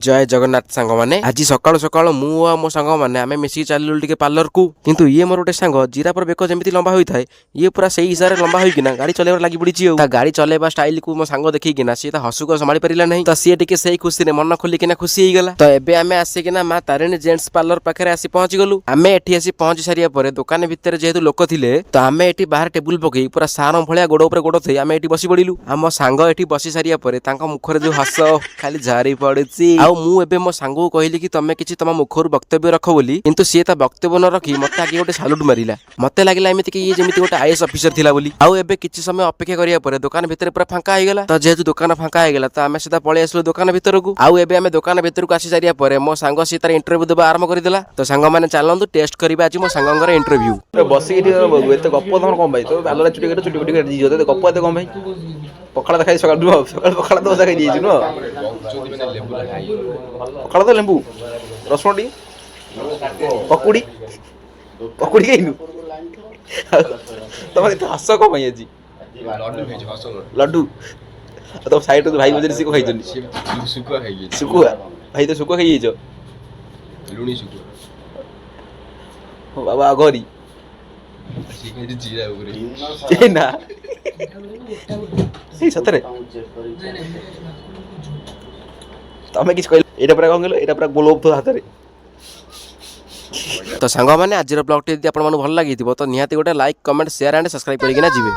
जय जगन्नाथ सांग मैंने आज सकाल सकाल मु मो सांग मैंने आम मिसिक चलू टे पार्लर को किंतु ये मोर गोटे सांग जीराफर बेक जमी लंबा होता है ये पूरा से हिसाब से लंबा होना गाड़ी चल लगी पड़ी गाड़ी चलेबा स्टाइल को मो सांग देखिकिना सी हसुक संभाली पारा नहीं तो सी टे से खुशी में मन खोलिकिना खुशी होगला तो एबे आम आसिकिना माँ तारिणी जेंट्स पार्लर पाखे आसी पहुंची गलु आम एठी आसी पहुंची सारिया दुकान भितर जेहेतु लोक थिले तो आम एठी बाहर टेबुल पकई पूरा सार भाया गोड़ उपर गोड़ थी आम एठी बसी पड़िलु आम सांग एठी बसी सारिया मुखर जो हस खाली झारी पड़ी मु एबे मो सांग को कहली कि तमे किछि तम मुखर वक्तव्य रख बोली किंतु सी वक्तव्य न रखी मत आगे गोटे सालुट मारिला मत लगला एमती कि ये जमी गोटे आईएएस ऑफिसर थिला बोली आउ एबे किछि समय अपेक्षा करिया परे दुकान भितर पूरा फांका हो गला तो जेहेतु दुकान फांका हो गला तो आमे सीधा पळे आसलु दुकान भितर को आउ एबे आमे दुकान भितर को आसी सारिया परे मो सांग सी तार इंटरव्यू देबा आरंभ कर देला तो सांग माने चलंतु टेस्ट करबा आज मो सांगंगर इंटरव्यू बसी एते गप धन कम भाई तो बालरा चुटी चुटी जीजो गप एते कम भाई पखाड़ा देखाई सकाल सकाल पखाड़ा तो देखाई दिए न पखाड़ा तो लेंबू रसुण टी पकुड़ी पकुड़ी खाइनु तुम एत हस कम भाई आज लड्डू तुम साइड भाई बजे सी खाई सुकुआ भाई तो सुकुआ खाई लुणी सुकुआ बाबा अघरी ना सतरे तमें किसी कहल एटा पूरा कौन कहल एटा पूरा गोलोब तो हाथ रे तो सांग मैंने आज ब्लॉग टी भल लगी तो निहाती गोटे like comment share and subscribe करके जीवे।